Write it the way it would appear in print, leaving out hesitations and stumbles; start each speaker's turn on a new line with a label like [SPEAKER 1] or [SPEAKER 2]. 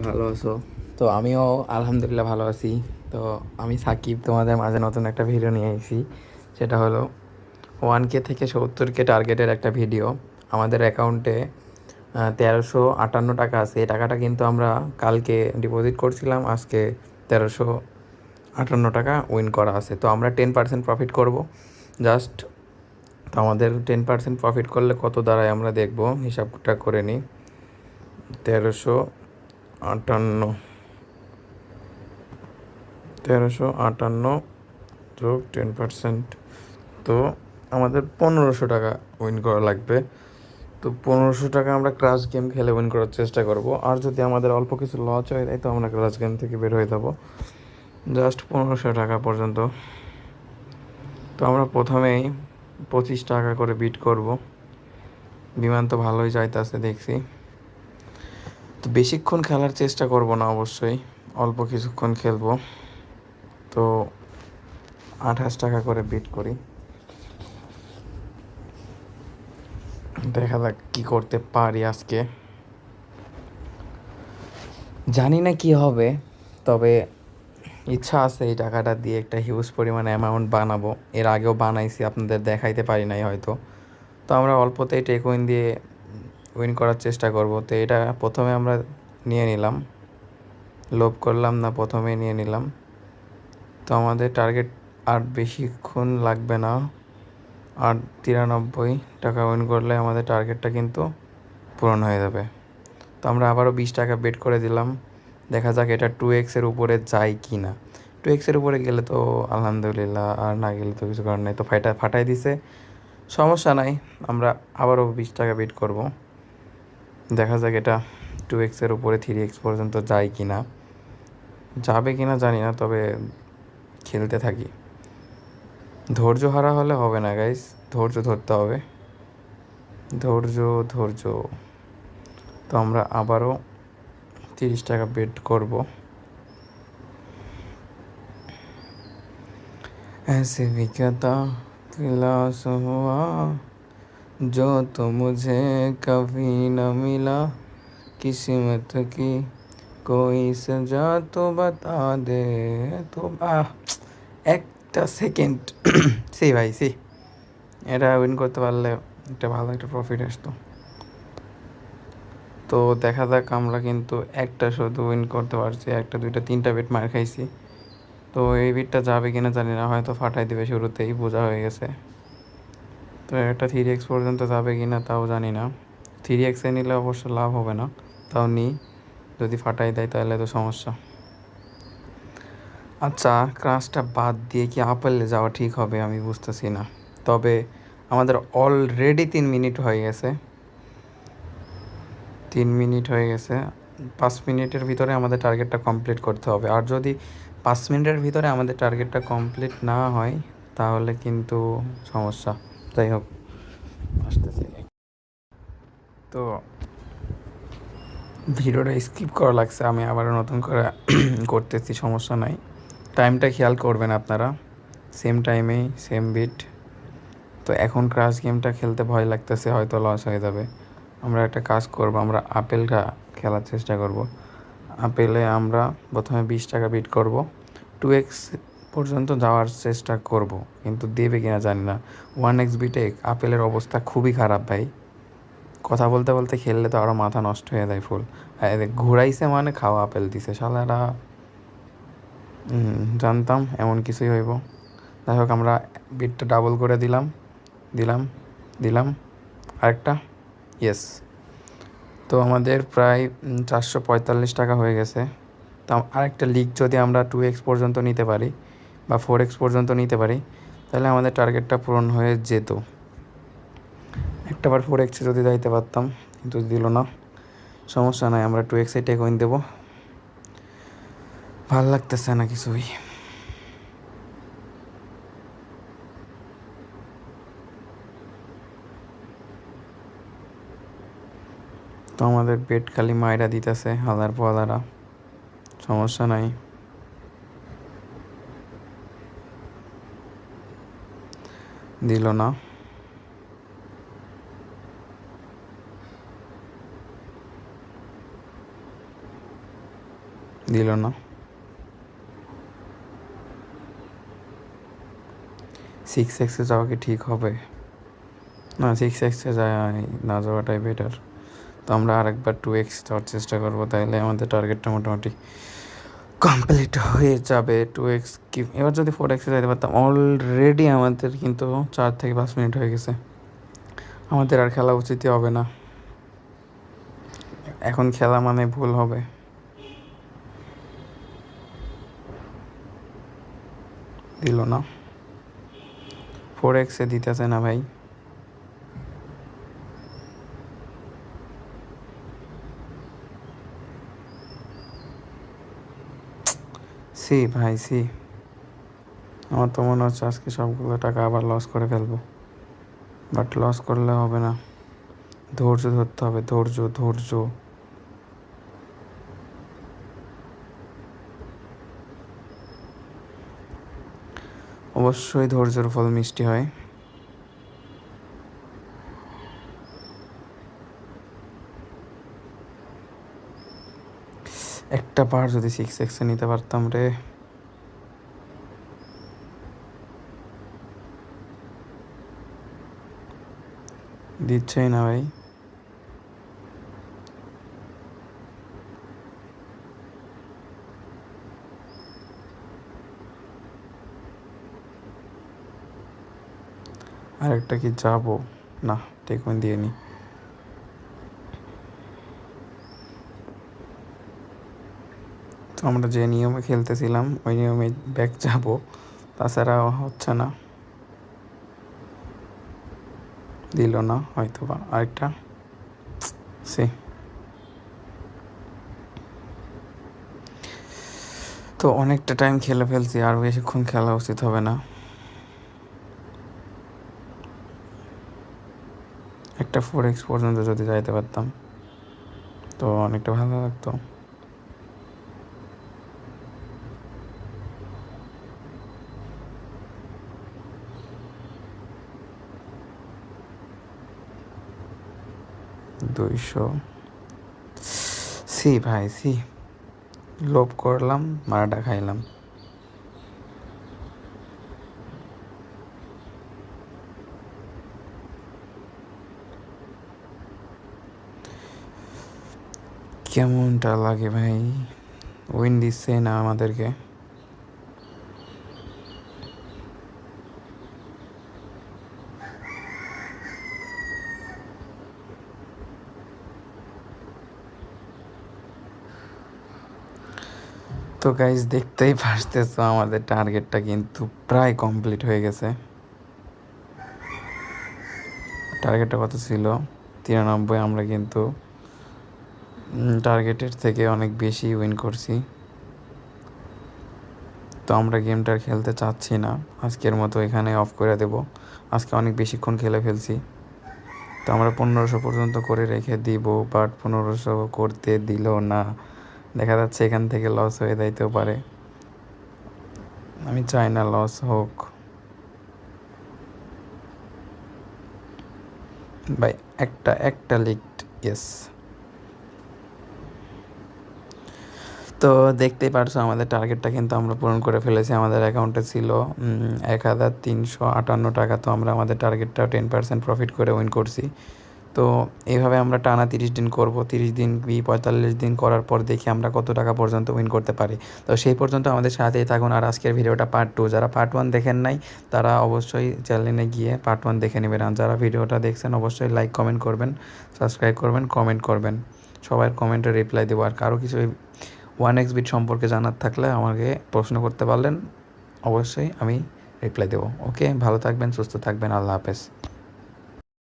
[SPEAKER 1] ভালো আছো? তো আমিও আলহামদুলিল্লাহ ভালো আছি। তো আমি সাকিব তোমাদের মাঝে নতুন একটা ভিডিও নিয়ে এসেছি। সেটা হলো 1K থেকে 70K টার্গেটের একটা ভিডিও। আমাদের অ্যাকাউন্টে 1358 টাকা আছে। এই টাকাটা কিন্তু আমরা কালকে ডিপোজিট করছিলাম, আজকে 1358 টাকা উইন করা আছে। তো আমরা 10% প্রফিট করব জাস্ট। তো আমাদের 10% প্রফিট করলে কত দাঁড়ায় আমরা দেখব, হিসাবটা করে নিই। 1358 1358 যোগ 10%, তো আমাদের 1500 টাকা উইন করা লাগবে। তো 1500 টাকা আমরা ক্রাশ গেম খেলে উইন করার চেষ্টা করব। আর যদি আমাদের অল্প কিছু লস হয়ে যায় তো আমরা ক্রাশ গেম থেকে বের হয়ে যাবো জাস্ট 1500 টাকা পর্যন্ত। তো আমরা প্রথমেই 25 টাকা করে বিট করব। বিমান তো ভালোই যাইতেছে দেখছি। তো বেশিক্ষণ খেলার চেষ্টা করব না, অবশ্যই অল্প কিছুক্ষণ খেলবো। তো 28 টাকা করে বিট করি, দেখা যাক কী করতে পারি আজকে। জানি না কি হবে, তবে ইচ্ছা আছে এই টাকাটা দিয়ে একটা হিউজ পরিমাণে অ্যামাউন্ট বানাবো। এর আগেও বানাইছি, আপনাদের দেখাইতে পারি নাই হয়তো। তো আমরা অল্পতেই টেক উইন দিয়ে উইন করার চেষ্টা করব। তো এটা প্রথমে আমরা নিয়ে নিলাম, লোভ করলাম না, প্রথমে নিয়ে নিলাম। তো আমাদের টার্গেট আর বেশিক্ষণ লাগবে না, আর 93 টাকা উইন করলে আমাদের টার্গেটটা কিন্তু পূরণ হয়ে যাবে। তো আমরা আবারও 20 টাকা বেট করে দিলাম, দেখা যাক এটা 2x-এর উপরে যায় কি না। 2x-এর উপরে গেলে তো আলহামদুলিল্লাহ, আর না গেলে তো কিছু করার নাই। তো ফাটাই দিছে, সমস্যা নাই। আমরা আবারও 20 টাকা বেট করব, দেখা যাক এটা 2x-এর উপরে 3x পর্যন্ত যায় কি না। যাবে কি না জানি না, তবে খেলতে থাকি। ধৈর্য হারা হলে হবে না গাইস, ধৈর্য ধরতে হবে, ধৈর্য ধৈর্য। তো আমরা আবারও 30 টাকা বেট করব। ऐसे भी क्या था तलाश हुआ जो तो मुझे कभी न मिला, किस्मत की कोई सजा तो बता दे। তো একটা সেকেন্ড সি ভাই সি, এটা উইন করতে পারলে একটা ভালো একটা প্রফিট আসতো। তো দেখা যাক, আমরা কিন্তু একটা শুধু উইন করতে পারছি, একটা দুইটা তিনটা বেট মার খাইছি। তো এই বিটটা যাবে কিনা জানি না, হয়তো ফাটাই দেবে, শুরুতেই বোঝা হয়ে গেছে। তো এটা 3x পর্যন্ত যাবে কি না তাও জানি না। 3x-এ নিলে অবশ্য লাভ হবে না, তাও নিই, যদি ফাটাই দেয় তাহলে তো সমস্যা। আচ্ছা, ক্রাশটা বাদ দিয়ে কি আপেলে যাওয়া ঠিক হবে আমি বুঝতেছি না। তবে আমাদের অলরেডি 3 মিনিট হয়ে গেছে, 3 মিনিট হয়ে গেছে। 5 মিনিটের ভিতরে আমাদের টার্গেটটা কমপ্লিট করতে হবে। আর যদি 5 মিনিটের ভিতরে আমাদের টার্গেটটা কমপ্লিট না হয় তাহলে কিন্তু সমস্যা। যাই হোক, আসতেছি। তো ভিডিওটা স্কিপ করা লাগছে, আমি আবারও নতুন করে করতেছি, সমস্যা নাই। টাইমটা খেয়াল করবেন আপনারা, সেম টাইমেই সেম বিট। তো এখন ক্রাশ গেমটা খেলতে ভয় লাগতেছে, হয়তো লস হয়ে যাবে। আমরা একটা কাজ করব, আমরা আপেলটা খেলার চেষ্টা করব। আপেলে আমরা প্রথমে 20 টাকা বিট করব, 2x পর্যন্ত যাওয়ার চেষ্টা করব, কিন্তু দেবে কিনা জানি না। 1x বিটে আপেলের অবস্থা খুবই খারাপ ভাই, কথা বলতে বলতে খেললে তো আরও মাথা নষ্ট হয়ে যায় ফুল। ঘুরাইছে মানে খাওয়া আপেল দিছে শালারা। জানতাম এমন কিছুই হইব। যাই হোক, আমরা বিটটা ডাবল করে দিলাম, দিলাম দিলাম আরেকটা, ইয়েস। তো আমাদের প্রায় 445 টাকা হয়ে গেছে। তো আরেকটা লিগ যদি আমরা 2x পর্যন্ত নিতে পারি বা 4x পর্যন্ত নিতে পারি তাহলে আমাদের টার্গেটটা পূরণ হয়ে যেত। একটাবার 4x যদি যাইতে পারতাম, কিন্তু দিল না, সমস্যা নাই, আমরা 2x-এ টেক উইন দেবো। ভাল লাগতেছে না কিছুই। তো আমাদের পেট খালি মায়েরা দিতেছে হালার পালারা, সমস্যা নাই। দিল না, দিল না। 6x যাওয়া কি ঠিক হবে? না, 6x না যাওয়াটাই বেটার। তো আমরা আরেকবার 2x যাওয়ার চেষ্টা করবো, তাইলে আমাদের টার্গেটটা মোটামুটি কমপ্লিট হয়ে যাবে। 2x কি এবার যদি 4x যাইতে পারতাম। অলরেডি আমাদের কিন্তু 4 থেকে 5 মিনিট হয়ে গেছে। আমাদের আর খেলা উচিতই হবে না, এখন খেলা মানে ভুল হবে। দিল না, 4x দিতেছে না ভাই। সি ভাই সি, আমার তো মনে হচ্ছে আজকে সবগুলো টাকা আবার লস করে ফেলবো, বাট লস করলে হবে না, ধৈর্য ধরতে হবে, ধৈর্য ধৈর্য। অবশ্যই ধৈর্যের ফল মিষ্টি হয়। একটা বার যদি 6x নিতে পারতাম রে। দিচ্ছেই না ভাই। আরেকটা কি যাবো? না, টেকমেন দিয়ে নি। তো আমরা যে নিয়মে খেলতেছিলাম ওই নিয়মে ব্যাক যাবো, তাছাড়া হচ্ছে না। দিল না হয়তো বা। আরেকটা সে, তো অনেকটা টাইম খেলে ফেলছি, আর বেশিক্ষণ খেলা উচিত হবে না। একটা 4x পর্যন্ত যদি যাইতে পারতাম তো অনেকটা ভালো লাগতো। দুইশো। সি ভাই সি, লোভ করলাম, মারাটা খাইলাম। কেমনটা লাগে ভাই, উইন দিচ্ছে না আমাদেরকে। তো গাইজ দেখতেই পারতেছো আমাদের টার্গেটটা কিন্তু প্রায় কমপ্লিট হয়ে গেছে। টার্গেটটা কত ছিল? 93। আমরা কিন্তু টার্গেটের থেকে অনেক বেশি উইন করছি। তো আমরা গেমটা খেলতে চাচ্ছি না, আজকের মতো এখানে অফ করে দেব। আজকে অনেক বেশিক্ষণ খেলে ফেলছি। তো আমরা 1500 পর্যন্ত করে রেখে দিব, বাট 1500 করতে দিল না। দেখা যাচ্ছে এখান থেকে লস হয়ে যাইতেও পারে, আমি চাই না লস হোক ভাই। একটা লিকড, ইয়েস। তো দেখতেই পারছো আমাদের টার্গেটটা কিন্তু আমরা পূরণ করে ফেলেছি। আমাদের অ্যাকাউন্টে ছিল 1358 টাকা। তো আমরা আমাদের টার্গেটটা 10% প্রফিট করে উইন করছি। তো এইভাবে আমরা টানা 30 দিন করব। 30 দিন কি 45 দিন করার পর দেখি আমরা কত টাকা পর্যন্ত উইন করতে পারি। তো সেই পর্যন্ত আমাদের সাথেই থাকুন। আর আজকের ভিডিওটা পার্ট 2, যারা পার্ট 1 দেখেন নাই তারা অবশ্যই চ্যানেলে গিয়ে পার্ট 1 দেখে নেবেন। আর যারা ভিডিওটা দেখছেন অবশ্যই লাইক কমেন্ট করবেন, সাবস্ক্রাইব করবেন, কমেন্ট করবেন। সবার কমেন্টে রিপ্লাই দেবো। আর কারো কিছু 1x বিট সম্পর্কে জানার থাকলে আমাকে প্রশ্ন করতে পারলেন, অবশ্যই আমি রিপ্লাই দেবো। ওকে, ভালো থাকবেন, সুস্থ থাকবেন, আল্লাহ হাফেজ।